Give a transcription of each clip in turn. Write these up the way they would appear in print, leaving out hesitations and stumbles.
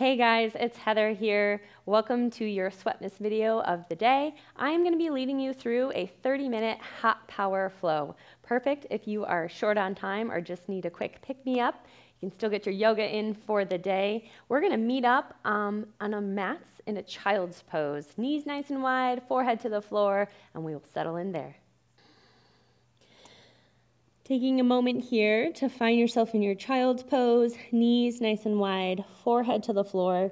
Hey guys, it's Heather here. Welcome to your sweat miss video of the day. I am going to be leading you through a 30-minute hot power flow. Perfect if you are short on time or just need a quick pick-me-up. You can still get your yoga in for the day. We're going to meet up on a mat in a child's pose. Knees nice and wide, forehead to the floor, and we will settle in there. Taking a moment here to find yourself in your child's pose, knees nice and wide, forehead to the floor.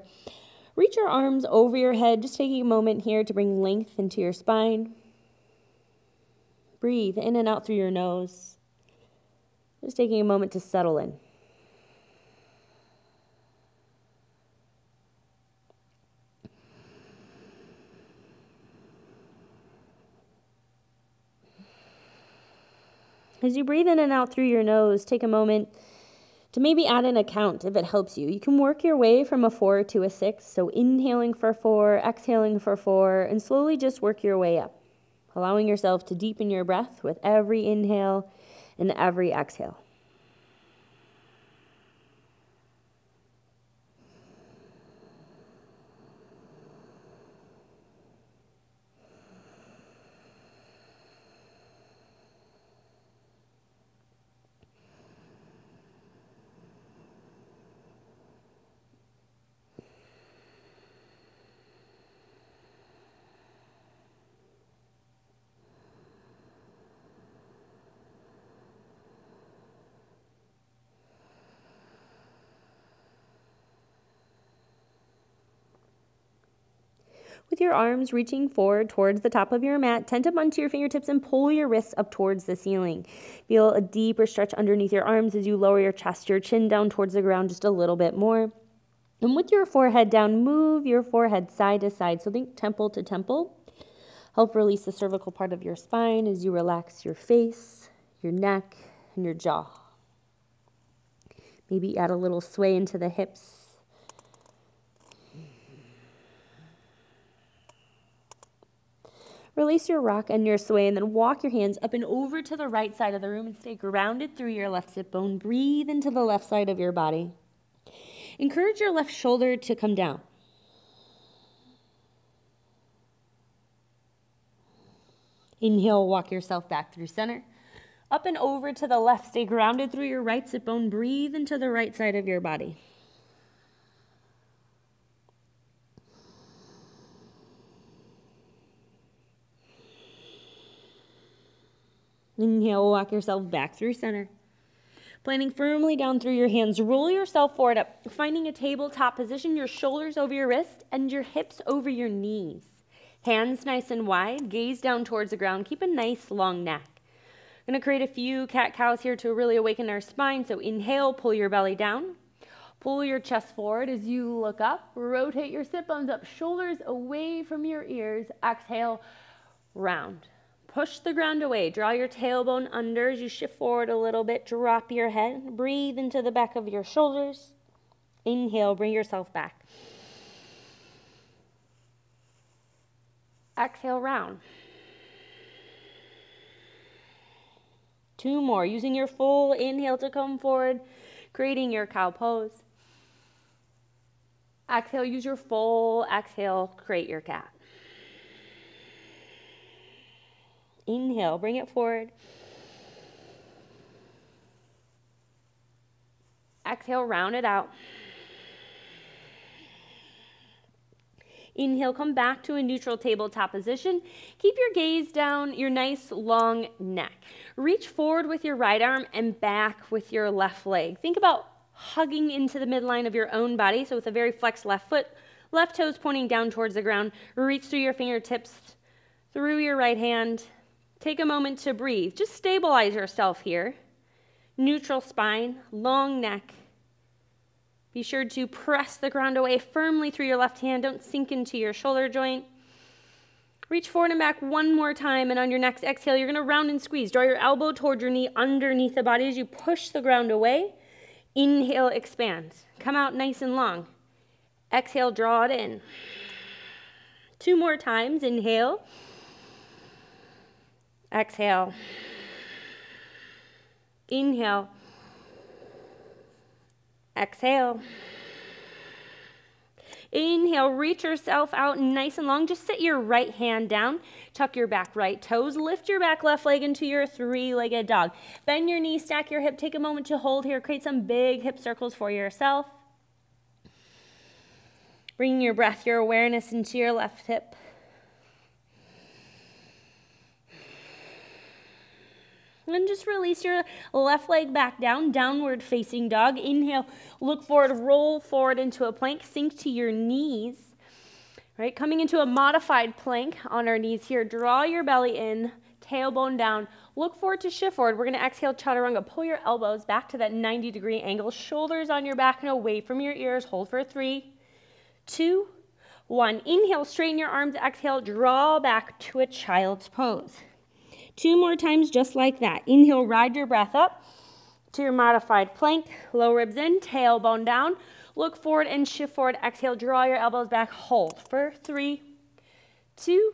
Reach your arms over your head, just taking a moment here to bring length into your spine. Breathe in and out through your nose. Just taking a moment to settle in. As you breathe in and out through your nose, take a moment to maybe add an account if it helps you. You can work your way from a 4 to a 6, so inhaling for 4, exhaling for 4, and slowly just work your way up, allowing yourself to deepen your breath with every inhale and every exhale. With your arms reaching forward towards the top of your mat, tent up onto your fingertips and pull your wrists up towards the ceiling. Feel a deeper stretch underneath your arms as you lower your chest, your chin down towards the ground just a little bit more. And with your forehead down, move your forehead side to side. So think temple to temple. Help release the cervical part of your spine as you relax your face, your neck, and your jaw. Maybe add a little sway into the hips. Release your rock and your sway, and then walk your hands up and over to the right side of the room and stay grounded through your left sit bone. Breathe into the left side of your body. Encourage your left shoulder to come down. Inhale, walk yourself back through center. Up and over to the left. Stay grounded through your right sit bone. Breathe into the right side of your body. Inhale, walk yourself back through center. Planting firmly down through your hands, roll yourself forward up, finding a tabletop position, your shoulders over your wrist and your hips over your knees. Hands nice and wide, gaze down towards the ground, keep a nice long neck. I'm going to create a few cat-cows here to really awaken our spine, so inhale, pull your belly down. Pull your chest forward as you look up, rotate your sit bones up, shoulders away from your ears. Exhale, round. Push the ground away. Draw your tailbone under as you shift forward a little bit. Drop your head. Breathe into the back of your shoulders. Inhale, bring yourself back. Exhale, round. 2 more. Using your full inhale to come forward, creating your cow pose. Exhale, use your full exhale, create your cat. Inhale, bring it forward. Exhale, round it out. Inhale, come back to a neutral tabletop position. Keep your gaze down, your nice long neck. Reach forward with your right arm and back with your left leg. Think about hugging into the midline of your own body. So with a very flexed left foot, left toes pointing down towards the ground. Reach through your fingertips, through your right hand. Take a moment to breathe. Just stabilize yourself here. Neutral spine, long neck. Be sure to press the ground away firmly through your left hand. Don't sink into your shoulder joint. Reach forward and back one more time, and on your next exhale, you're going to round and squeeze. Draw your elbow toward your knee underneath the body as you push the ground away. Inhale, expand. Come out nice and long. Exhale, draw it in. 2 more times. Inhale. Exhale. Inhale. Exhale. Inhale, reach yourself out nice and long. Just sit your right hand down. Tuck your back right toes. Lift your back left leg into your three-legged dog. Bend your knee, stack your hip. Take a moment to hold here. Create some big hip circles for yourself. Bringing your breath, your awareness into your left hip. And just release your left leg back down, downward facing dog. Inhale, look forward, roll forward into a plank, sink to your knees. Right, coming into a modified plank on our knees here. Draw your belly in, tailbone down. Look forward to shift forward. We're going to exhale, chaturanga. Pull your elbows back to that 90-degree angle. Shoulders on your back and away from your ears. Hold for 3, 2, 1. Inhale, straighten your arms. Exhale, draw back to a child's pose. 2 more times just like that. Inhale, ride your breath up to your modified plank. Low ribs in, tailbone down. Look forward and shift forward. Exhale, draw your elbows back. Hold for 3, 2,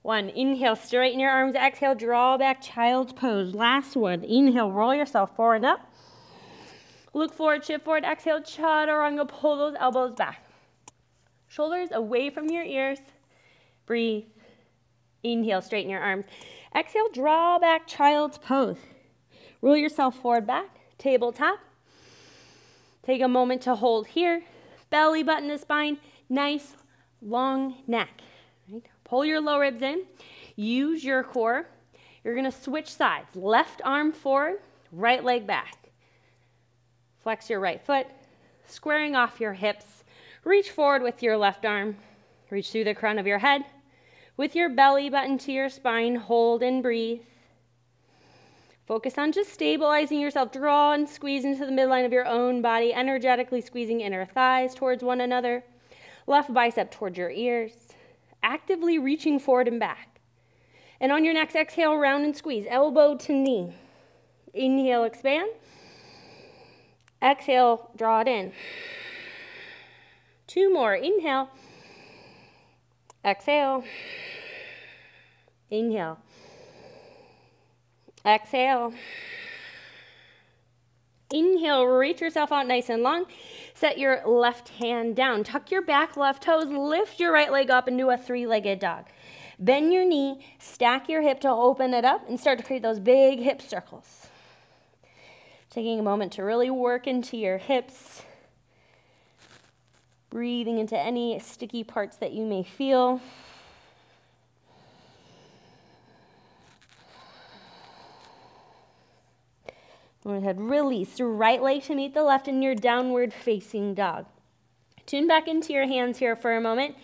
1. Inhale, straighten your arms. Exhale, draw back, child's pose. Last one. Inhale, roll yourself forward and up. Look forward, shift forward. Exhale, chaturanga. Pull those elbows back. Shoulders away from your ears. Breathe. Inhale, straighten your arms. Exhale, draw back, child's pose. Roll yourself forward back, tabletop. Take a moment to hold here. Belly button to spine, nice long neck. Right? Pull your low ribs in. Use your core. You're going to switch sides. Left arm forward, right leg back. Flex your right foot, squaring off your hips. Reach forward with your left arm. Reach through the crown of your head. With your belly button to your spine, hold and breathe. Focus on just stabilizing yourself. Draw and squeeze into the midline of your own body, energetically squeezing inner thighs towards one another. Left bicep towards your ears. Actively reaching forward and back. And on your next exhale, round and squeeze, elbow to knee. Inhale, expand. Exhale, draw it in. 2 more. Inhale. Exhale. Inhale. Exhale. Inhale, reach yourself out nice and long. Set your left hand down. Tuck your back left toes. Lift your right leg up into a 3-legged dog. Bend your knee. Stack your hip to open it up and start to create those big hip circles. Taking a moment to really work into your hips. Breathing into any sticky parts that you may feel. Go ahead, release the right leg to meet the left in your downward facing dog. Tune back into your hands here for a moment.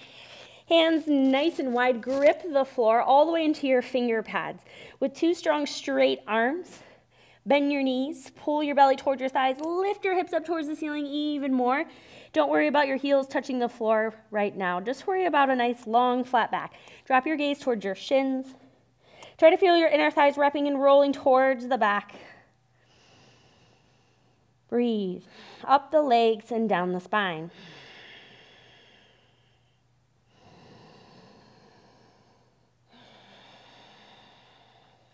Hands nice and wide, grip the floor all the way into your finger pads. With 2 strong straight arms, bend your knees, pull your belly towards your thighs, lift your hips up towards the ceiling even more. Don't worry about your heels touching the floor right now. Just worry about a nice long flat back. Drop your gaze towards your shins. Try to feel your inner thighs wrapping and rolling towards the back. Breathe. Up the legs and down the spine.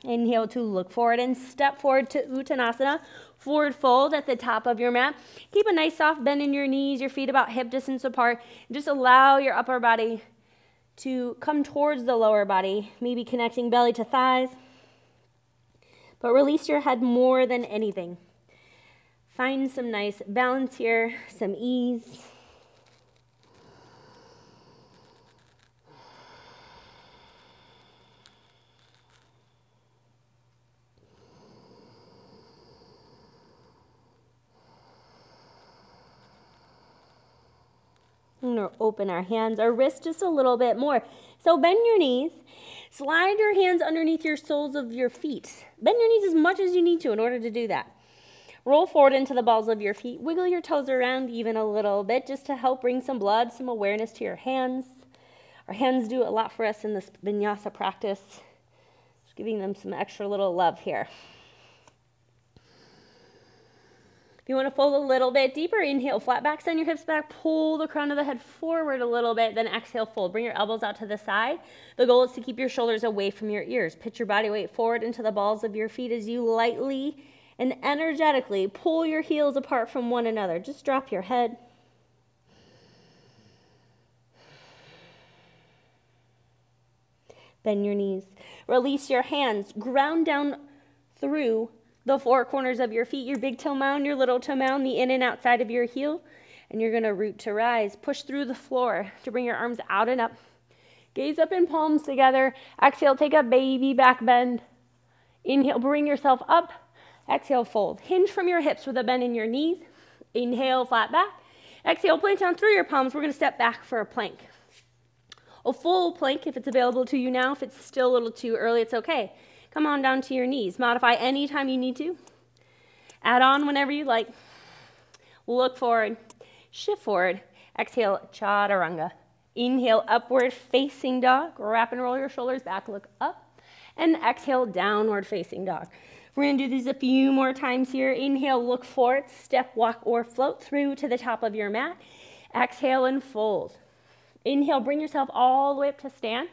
Inhale to look forward and step forward to Uttanasana. Forward fold at the top of your mat. Keep a nice soft bend in your knees, your feet about hip distance apart. Just allow your upper body to come towards the lower body, maybe connecting belly to thighs. But release your head more than anything. Find some nice balance here, some ease. I'm going to open our hands, our wrists just a little bit more. So bend your knees, slide your hands underneath your soles of your feet. Bend your knees as much as you need to in order to do that. Roll forward into the balls of your feet. Wiggle your toes around even a little bit just to help bring some blood, some awareness to your hands. Our hands do a lot for us in this vinyasa practice. Just giving them some extra little love here. If you want to fold a little bit deeper, inhale, flat back, send your hips back, pull the crown of the head forward a little bit, then exhale, fold. Bring your elbows out to the side. The goal is to keep your shoulders away from your ears. Pitch your body weight forward into the balls of your feet as you lightly and energetically pull your heels apart from one another. Just drop your head. Bend your knees. Release your hands. Ground down through the four corners of your feet, your big toe mound, your little toe mound, the in and outside of your heel. And you're going to root to rise. Push through the floor to bring your arms out and up. Gaze up in palms together. Exhale, take a baby back bend. Inhale, bring yourself up. Exhale, fold. Hinge from your hips with a bend in your knees. Inhale, flat back. Exhale, plant down through your palms. We're going to step back for a plank. A full plank if it's available to you now. If it's still a little too early, it's okay. Come on down to your knees. Modify anytime you need to. Add on whenever you like. Look forward. Shift forward. Exhale, chaturanga. Inhale, upward facing dog. Wrap and roll your shoulders back, look up. And exhale, downward facing dog. We're going to do these a few more times here. Inhale, look forward, step, walk, or float through to the top of your mat. Exhale and fold. Inhale, bring yourself all the way up to stand.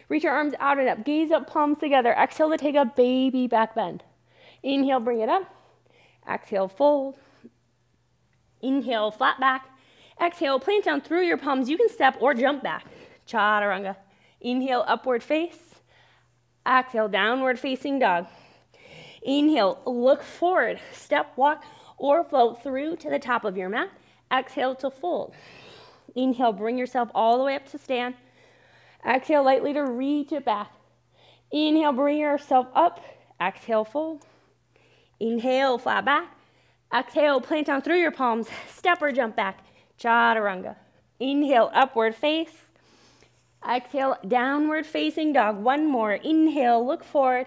Reach your arms out and up. Gaze up, palms together. Exhale to take a baby back bend. Inhale, bring it up. Exhale, fold. Inhale, flat back. Exhale, plant down through your palms. You can step or jump back. Chaturanga. Inhale, upward face. Exhale, downward facing dog. Inhale, look forward. Step, walk, or float through to the top of your mat. Exhale to fold. Inhale, bring yourself all the way up to stand. Exhale lightly to reach it back. Inhale, bring yourself up. Exhale, fold. Inhale, flat back. Exhale, plant down through your palms. Step or jump back. Chaturanga. Inhale, upward face. Exhale, downward facing dog. One more. Inhale, look forward.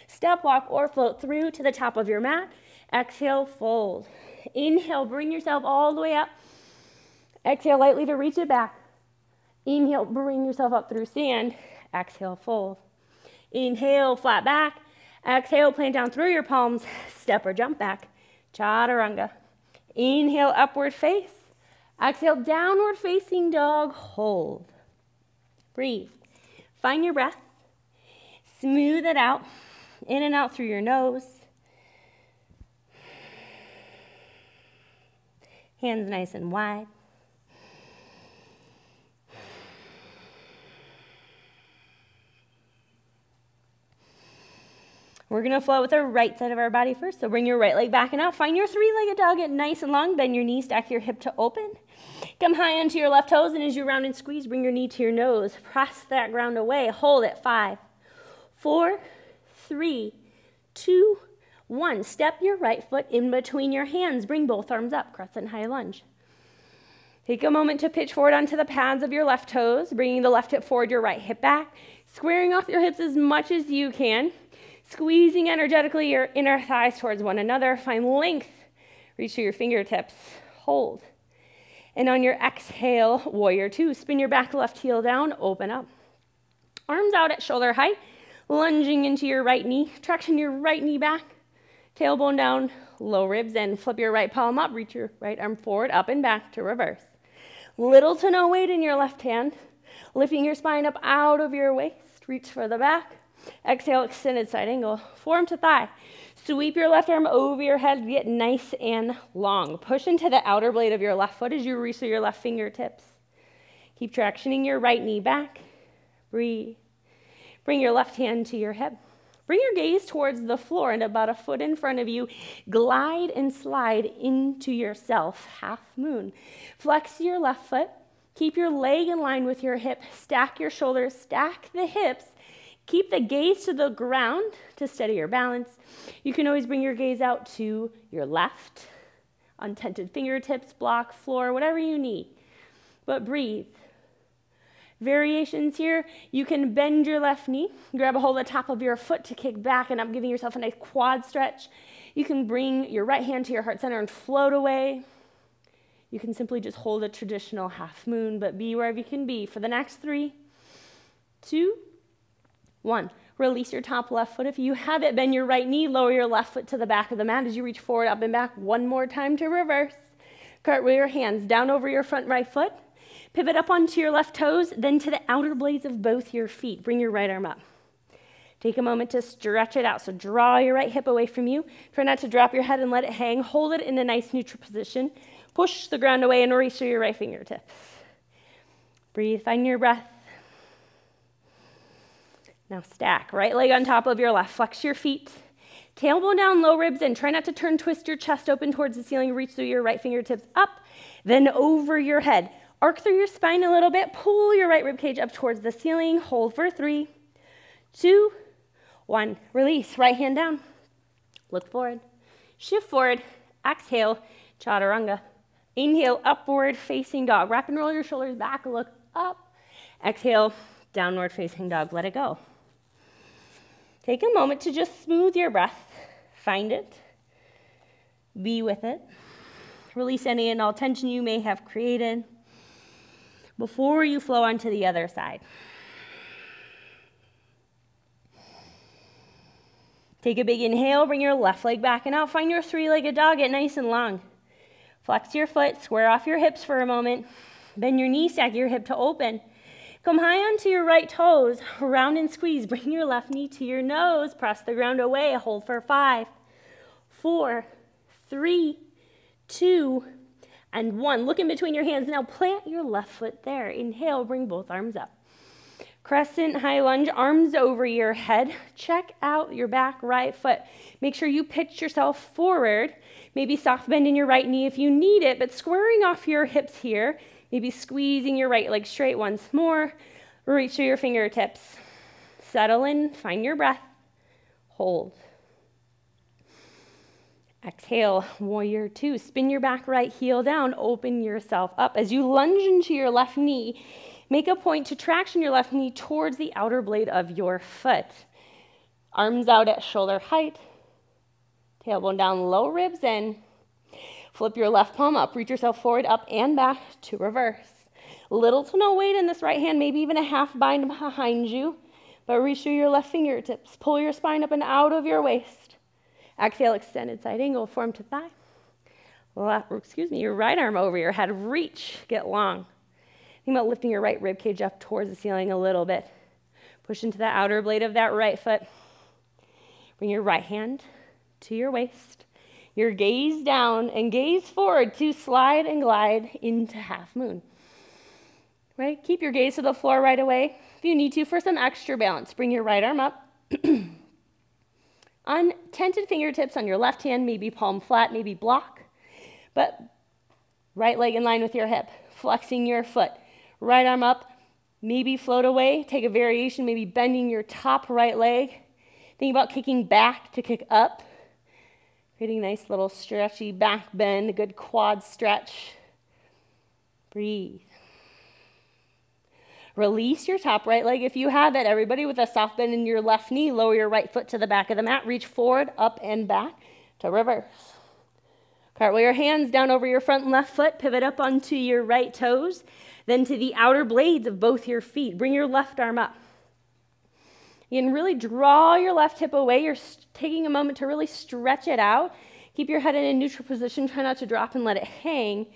Step, walk, or float through to the top of your mat. Exhale, fold. Inhale, bring yourself all the way up. Exhale lightly to reach it back. Inhale, bring yourself up through stand. Exhale, fold. Inhale, flat back. Exhale, plant down through your palms. Step or jump back. Chaturanga. Inhale, upward face. Exhale, downward facing dog. Hold. Breathe. Find your breath. Smooth it out. In and out through your nose. Hands nice and wide. We're going to flow with the right side of our body first. So bring your right leg back and out. Find your three-legged dog. Get nice and long. Bend your knees. Stack your hip to open. Come high onto your left toes. And as you round and squeeze, bring your knee to your nose. Press that ground away. Hold it. 5, 4, 3, 2, 1. Step your right foot in between your hands. Bring both arms up. Crescent high lunge. Take a moment to pitch forward onto the pads of your left toes. Bringing the left hip forward, your right hip back. Squaring off your hips as much as you can. Squeezing energetically your inner thighs towards one another. Find length. Reach to your fingertips. Hold. And on your exhale, warrior two. Spin your back left heel down. Open up. Arms out at shoulder height. Lunging into your right knee. Traction your right knee back. Tailbone down. Low ribs in. Flip your right palm up. Reach your right arm forward. Up and back to reverse. Little to no weight in your left hand. Lifting your spine up out of your waist. Reach for the back. Exhale, extended side angle. Forearm to thigh. Sweep your left arm over your head. Get nice and long. Push into the outer blade of your left foot as you reach to your left fingertips. Keep tractioning your right knee back. Breathe. Bring your left hand to your hip. Bring your gaze towards the floor and about a foot in front of you. Glide and slide into yourself. Half moon. Flex your left foot. Keep your leg in line with your hip. Stack your shoulders. Stack the hips. Keep the gaze to the ground to steady your balance. You can always bring your gaze out to your left. Untented fingertips, block, floor, whatever you need. But breathe. Variations here, you can bend your left knee, grab a hold of the top of your foot to kick back and up, giving yourself a nice quad stretch. You can bring your right hand to your heart center and float away. You can simply just hold a traditional half moon, but be wherever you can be. For the next 3, 2, 1. Release your top left foot. If you have it, bend your right knee, lower your left foot to the back of the mat as you reach forward, up and back. One more time to reverse. Cartwheel your hands down over your front right foot. Pivot up onto your left toes, then to the outer blades of both your feet. Bring your right arm up. Take a moment to stretch it out. So draw your right hip away from you. Try not to drop your head and let it hang. Hold it in a nice neutral position. Push the ground away and reach to your right fingertips. Breathe, find your breath. Now stack, right leg on top of your left. Flex your feet. Tailbone down, low ribs in. Try not to turn, twist your chest open towards the ceiling. Reach through your right fingertips up, then over your head. Arc through your spine a little bit. Pull your right rib cage up towards the ceiling. Hold for 3, 2, 1. Release. Right hand down. Look forward. Shift forward. Exhale. Chaturanga. Inhale. Upward facing dog. Wrap and roll your shoulders back. Look up. Exhale. Downward facing dog. Let it go. Take a moment to just smooth your breath. Find it. Be with it. Release any and all tension you may have created before you flow onto the other side. Take a big inhale, bring your left leg back and out. Find your 3-legged dog, get nice and long. Flex your foot, square off your hips for a moment. Bend your knee, stack your hip to open. Come high onto your right toes, round and squeeze. Bring your left knee to your nose, press the ground away. Hold for 5, 4, 3, 2, and 1. Look in between your hands. Now plant your left foot there. Inhale, bring both arms up. Crescent high lunge, arms over your head. Check out your back right foot. Make sure you pitch yourself forward. Maybe soft bend in your right knee if you need it, but squaring off your hips here. Maybe squeezing your right leg straight once more. Reach through your fingertips. Settle in, find your breath. Hold. Exhale, warrior 2. Spin your back right heel down, open yourself up. As you lunge into your left knee, make a point to traction your left knee towards the outer blade of your foot. Arms out at shoulder height. Tailbone down, low ribs in. Flip your left palm up, reach yourself forward, up and back to reverse. Little to no weight in this right hand, maybe even a half bind behind you, but reach through your left fingertips. Pull your spine up and out of your waist. Exhale, extended side angle, form to thigh. Your right arm over your head, reach, get long. Think about lifting your right rib cage up towards the ceiling a little bit. Push into the outer blade of that right foot. Bring your right hand to your waist. Your gaze down and gaze forward to slide and glide into half moon. Right? Keep your gaze to the floor right away. If you need to, for some extra balance, bring your right arm up. Untented fingertips on your left hand, maybe palm flat, maybe block. But right leg in line with your hip, flexing your foot. Right arm up, maybe float away. Take a variation, maybe bending your top right leg. Think about kicking back to kick up. Creating a nice little stretchy back bend, a good quad stretch. Breathe. Release your top right leg if you have it. Everybody with a soft bend in your left knee, lower your right foot to the back of the mat. Reach forward, up and back to reverse. Cartwheel your hands down over your front and left foot. Pivot up onto your right toes. Then to the outer blades of both your feet. Bring your left arm up. You can really draw your left hip away. You're taking a moment to really stretch it out. Keep your head in a neutral position. Try not to drop and let it hang.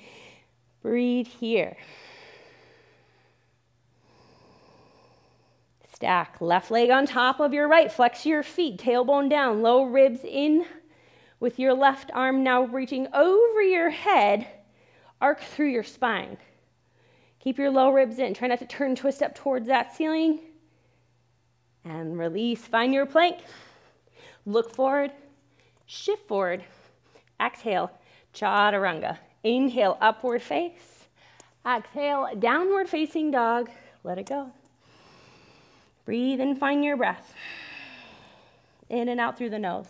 Breathe here. Stack. Left leg on top of your right. Flex your feet. Tailbone down. Low ribs in with your left arm now reaching over your head. Arc through your spine. Keep your low ribs in. Try not to turn, twist up towards that ceiling. And release. Find your plank. Look forward. Shift forward. Exhale. Chaturanga. Inhale. Upward face. Exhale. Downward facing dog. Let it go. Breathe and find your breath. In and out through the nose.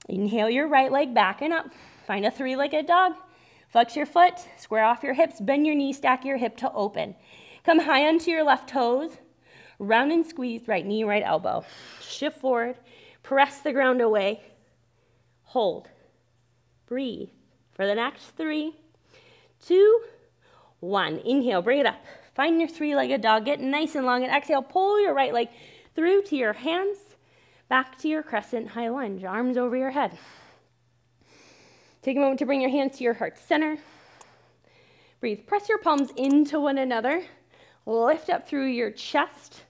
Inhale your right leg back and up. Find a 3-legged dog. Flex your foot, square off your hips, bend your knee, stack your hip to open. Come high onto your left toes, round and squeeze, right knee, right elbow. Shift forward, press the ground away, hold, breathe. For the next 3, 2, 1. Inhale, bring it up. Find your 3-legged dog, get nice and long, and exhale, pull your right leg through to your hands, back to your crescent high lunge, arms over your head. Take a moment to bring your hands to your heart center. Breathe. Press your palms into one another. Lift up through your chest.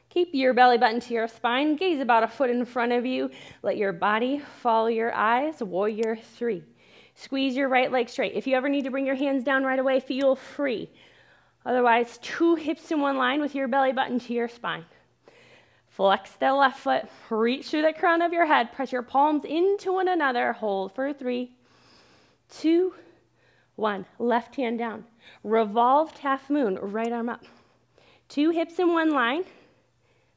Keep your belly button to your spine. Gaze about a foot in front of you. Let your body follow your eyes. Warrior 3. Squeeze your right leg straight. If you ever need to bring your hands down right away, feel free. Otherwise, 2 hips in one line with your belly button to your spine. Flex the left foot, reach through the crown of your head, press your palms into one another, hold for 3, 2, 1. Left hand down. Revolved half moon, right arm up. 2 hips in one line,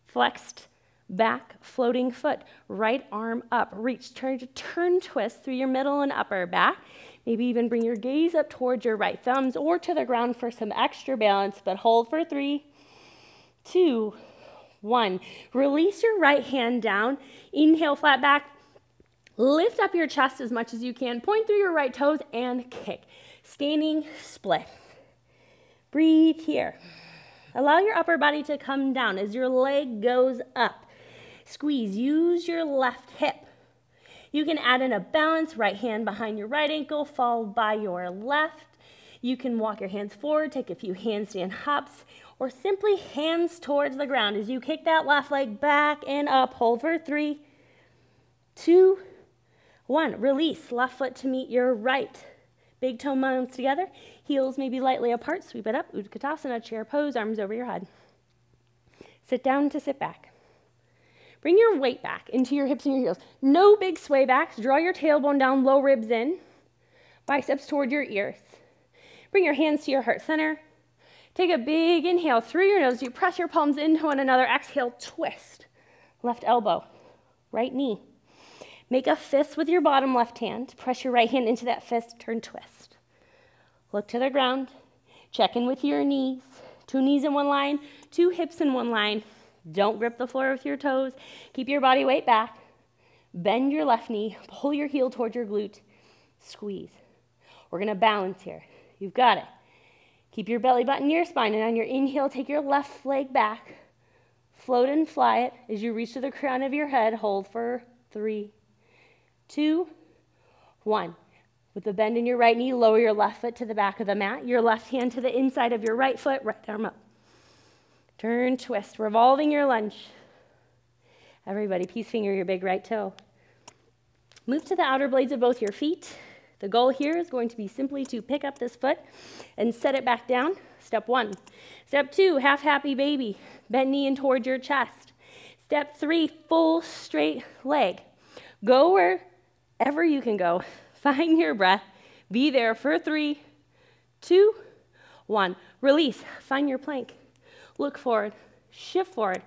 flexed back, floating foot, right arm up, reach, turn twist through your middle and upper back. Maybe even bring your gaze up towards your right thumbs or to the ground for some extra balance, but hold for 3, 2, 1. Release your right hand down, inhale, flat back, lift up your chest as much as you can, point through your right toes and kick. Standing split. Breathe here. Allow your upper body to come down as your leg goes up. Squeeze, use your left hip. You can add in a balance, right hand behind your right ankle, followed by your left. You can walk your hands forward, take a few handstand hops, or simply hands towards the ground as you kick that left leg back and up. Hold for 3, 2, 1. Release, left foot to meet your right. Big toe mounds together, heels maybe lightly apart, sweep it up, Uttanasana, chair pose, arms over your head. Sit down to sit back. Bring your weight back into your hips and your heels. No big sway backs. Draw your tailbone down, low ribs in, biceps toward your ears. Bring your hands to your heart center. Take a big inhale through your nose. You press your palms into one another. Exhale, twist. Left elbow, right knee. Make a fist with your bottom left hand. Press your right hand into that fist. Turn, twist. Look to the ground. Check in with your knees. 2 knees in one line, 2 hips in one line. Don't grip the floor with your toes. Keep your body weight back. Bend your left knee. Pull your heel toward your glute. Squeeze. We're going to balance here. You've got it. Keep your belly button near your spine, and on your inhale, take your left leg back. Float and fly it as you reach to the crown of your head. Hold for 3, 2, 1. With the bend in your right knee, lower your left foot to the back of the mat. Your left hand to the inside of your right foot, right arm up. Turn, twist, revolving your lunge. Everybody, peace finger your big right toe. Move to the outer blades of both your feet. The goal here is going to be simply to pick up this foot and set it back down. Step 1. Step 2, half happy baby. Bend knee in toward your chest. Step 3, full straight leg. Go wherever you can go. Find your breath. Be there for 3, 2, 1. Release. Find your plank. Look forward. Shift forward.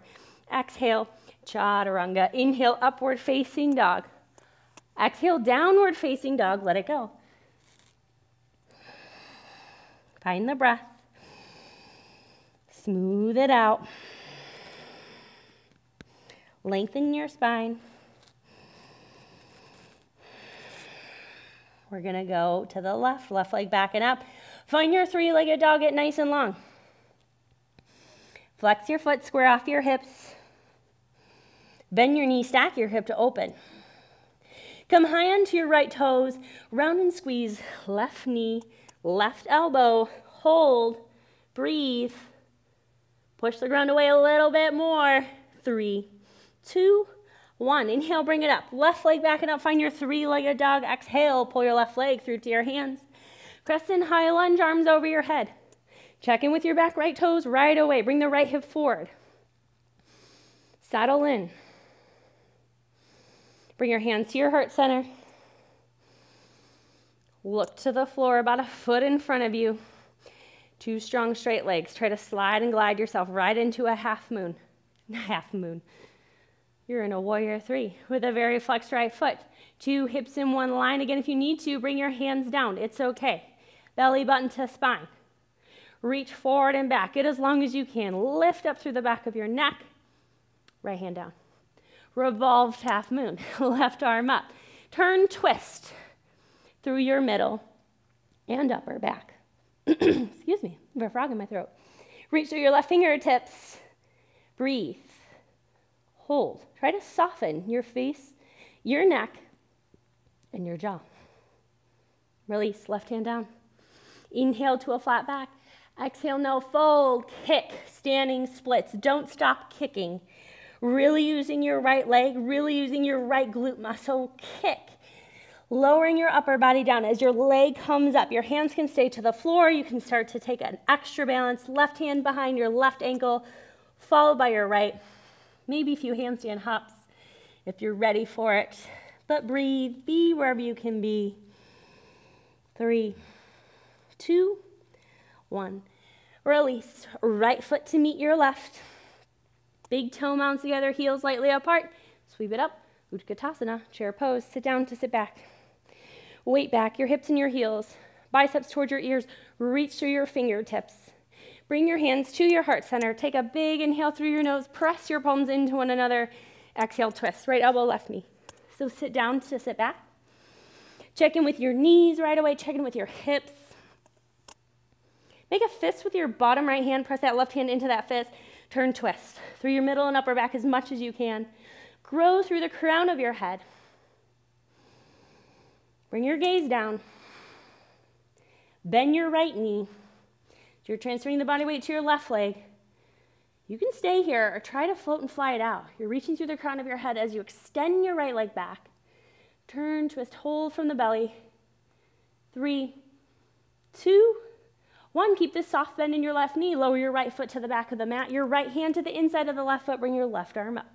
Exhale. Chaturanga. Inhale, upward facing dog. Exhale, downward facing dog. Let it go. Find the breath. Smooth it out. Lengthen your spine. We're going to go to the left leg back and up. Find your 3-legged dog, get nice and long. Flex your foot, square off your hips. Bend your knee, stack your hip to open. Come high onto your right toes, round and squeeze, left knee, left elbow, hold, breathe. Push the ground away a little bit more. 3, 2, 1. Inhale, bring it up. Left leg back and up. Find your 3-legged dog. Exhale, pull your left leg through to your hands. Crescent high lunge, arms over your head. Check in with your back right toes right away. Bring the right hip forward. Settle in. Bring your hands to your heart center. Look to the floor about a foot in front of you. 2 strong straight legs. Try to slide and glide yourself right into a half moon. Half moon. You're in a warrior 3 with a very flexed right foot. 2 hips in one line. Again, if you need to, bring your hands down. It's okay. Belly button to spine. Reach forward and back. Get as long as you can. Lift up through the back of your neck. Right hand down. Revolved half moon. Left arm up. Turn, twist through your middle and upper back. Excuse me, I have a frog in my throat. Reach through your left fingertips. Breathe. Hold. Try to soften your face, your neck, and your jaw. Release. Left hand down. Inhale to a flat back. Exhale, no, fold, kick, standing splits. Don't stop kicking. Really using your right leg, really using your right glute muscle. Kick. Lowering your upper body down as your leg comes up. Your hands can stay to the floor. You can start to take an extra balance. Left hand behind your left ankle, followed by your right. Maybe a few handstand hops if you're ready for it. But breathe, be wherever you can be. 3, 2, 1. Release. Right foot to meet your left. Big toe mounts together, heels lightly apart. Sweep it up. Uttanasana, chair pose. Sit down to sit back. Weight back, your hips and your heels. Biceps towards your ears. Reach through your fingertips. Bring your hands to your heart center. Take a big inhale through your nose. Press your palms into one another. Exhale, twist. Right elbow, left knee. So sit down to sit back. Check in with your knees right away. Check in with your hips. Make a fist with your bottom right hand. Press that left hand into that fist. Turn, twist. Through your middle and upper back as much as you can. Grow through the crown of your head. Bring your gaze down. Bend your right knee. You're transferring the body weight to your left leg. You can stay here or try to float and fly it out. You're reaching through the crown of your head as you extend your right leg back. Turn, twist, hold from the belly. 3, 2, 1. Keep this soft bend in your left knee. Lower your right foot to the back of the mat. Your right hand to the inside of the left foot. Bring your left arm up.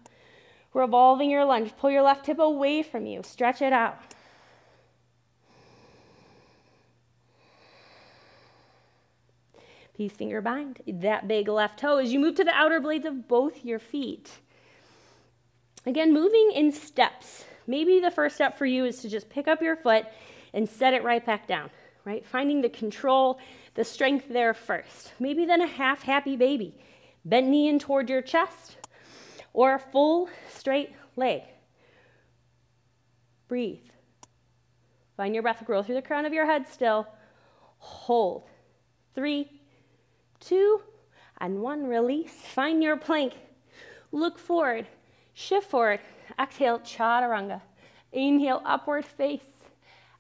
Revolving your lunge. Pull your left hip away from you. Stretch it out. Peace finger bind. That big left toe as you move to the outer blades of both your feet. Again, moving in steps. Maybe the first step for you is to just pick up your foot and set it right back down, right? Finding the control, the strength there first. Maybe then a half happy baby. Bent knee in toward your chest. Or a full straight leg. Breathe. Find your breath. Grow through the crown of your head still. Hold. 3, 2, and 1. Release. Find your plank. Look forward. Shift forward. Exhale, chaturanga. Inhale, upward face.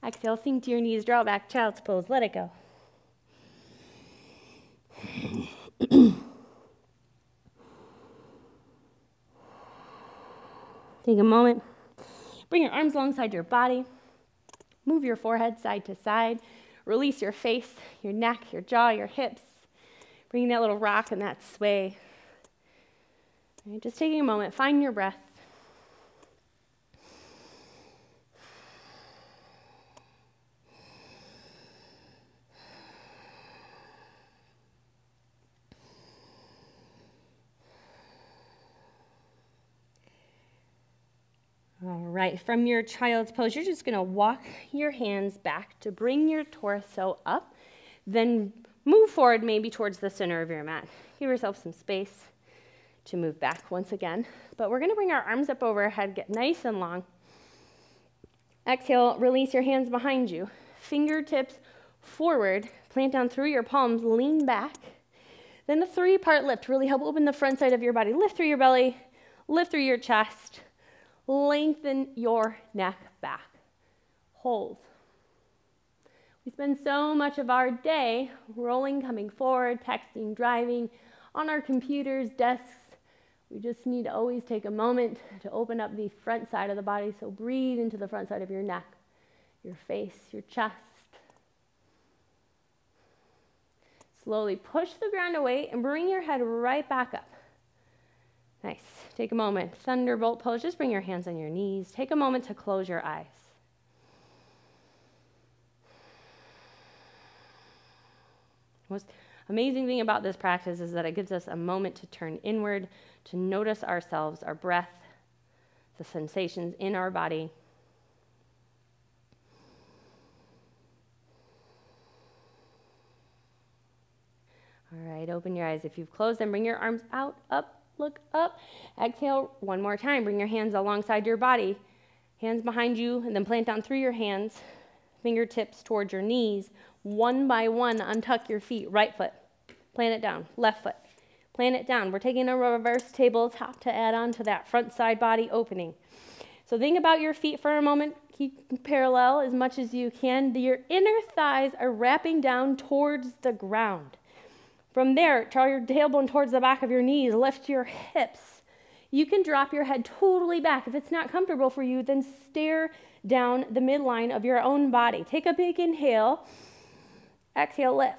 Exhale, sink to your knees. Draw back, child's pose. Let it go. Take a moment. Bring your arms alongside your body. Move your forehead side to side. Release your face, your neck, your jaw, your hips. Bring that little rock and that sway. Right, just taking a moment. Find your breath. All right, from your child's pose, you're just going to walk your hands back to bring your torso up, then move forward maybe towards the center of your mat. Give yourself some space to move back once again, but we're going to bring our arms up overhead, get nice and long. Exhale, release your hands behind you. Fingertips forward, plant down through your palms, lean back. Then a 3-part lift, really help open the front side of your body. Lift through your belly, lift through your chest. Lengthen your neck back. Hold. We spend so much of our day rolling, coming forward, texting, driving, on our computers, desks. We just need to always take a moment to open up the front side of the body. So breathe into the front side of your neck, your face, your chest. Slowly push the ground away and bring your head right back up. Nice. Take a moment. Thunderbolt pose. Just bring your hands on your knees. Take a moment to close your eyes. The most amazing thing about this practice is that it gives us a moment to turn inward, to notice ourselves, our breath, the sensations in our body. All right, open your eyes. If you've closed them, bring your arms out, up. Look up. Exhale one more time. Bring your hands alongside your body. Hands behind you, and then plant down through your hands. Fingertips towards your knees. One by one, untuck your feet. Right foot. Plant it down. Left foot. Plant it down. We're taking a reverse tabletop to add on to that front side body opening. So think about your feet for a moment. Keep parallel as much as you can. Your inner thighs are wrapping down towards the ground. From there, draw your tailbone towards the back of your knees. Lift your hips. You can drop your head totally back. If it's not comfortable for you, then stare down the midline of your own body. Take a big inhale. Exhale, lift.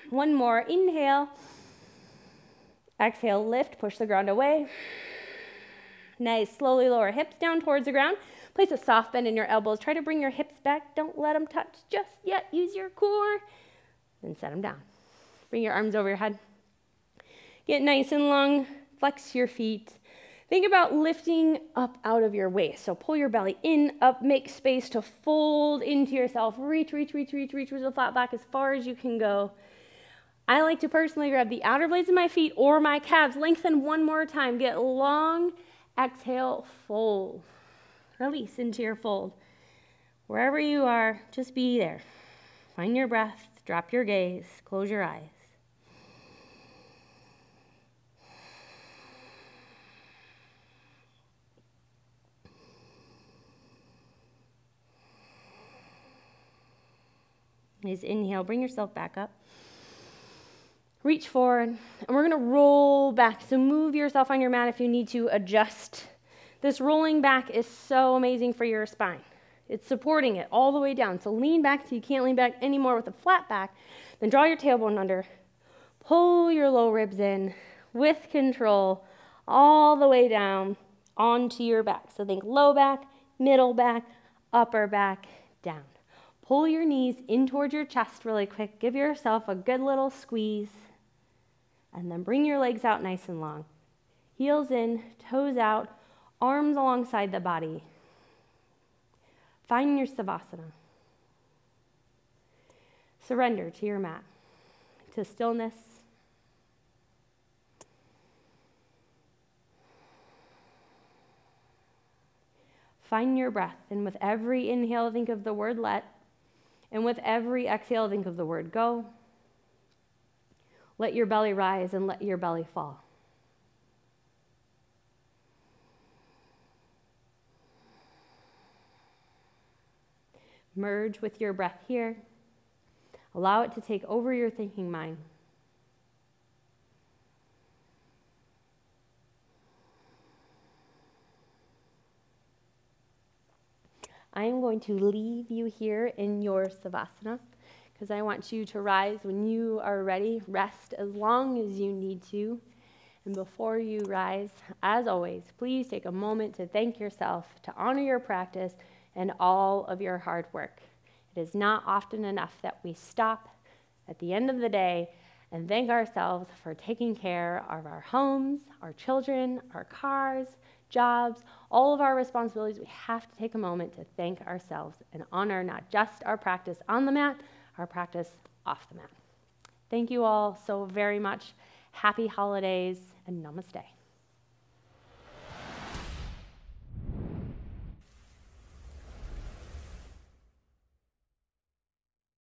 One more. Inhale. Exhale, lift. Push the ground away. Nice. Slowly lower hips down towards the ground. Place a soft bend in your elbows. Try to bring your hips back. Don't let them touch just yet. Use your core. Then set them down. Bring your arms over your head. Get nice and long. Flex your feet. Think about lifting up out of your waist. So pull your belly in, up, make space to fold into yourself. Reach with the flat back as far as you can go. I like to personally grab the outer blades of my feet or my calves. Lengthen one more time. Get long. Exhale, fold. Release into your fold. Wherever you are, just be there. Find your breath. Drop your gaze. Close your eyes. Nice inhale. Bring yourself back up. Reach forward, and we're going to roll back. So move yourself on your mat if you need to adjust. This rolling back is so amazing for your spine. It's supporting it all the way down. So lean back till you can't lean back anymore with a flat back. Then draw your tailbone under. Pull your low ribs in with control all the way down onto your back. So think low back, middle back, upper back, down. Pull your knees in towards your chest really quick. Give yourself a good little squeeze. And then bring your legs out nice and long. Heels in, toes out, arms alongside the body. Find your Savasana. Surrender to your mat, to stillness. Find your breath, and with every inhale, think of the word let, and with every exhale, think of the word go. Let your belly rise and let your belly fall. Merge with your breath here. Allow it to take over your thinking mind. I am going to leave you here in your Savasana because I want you to rise when you are ready. Rest as long as you need to. And before you rise, as always, please take a moment to thank yourself, to honor your practice and all of your hard work. It is not often enough that we stop at the end of the day and thank ourselves for taking care of our homes, our children, our cars, jobs, all of our responsibilities. We have to take a moment to thank ourselves and honor not just our practice on the mat, our practice off the mat. Thank you all so very much. Happy holidays and namaste.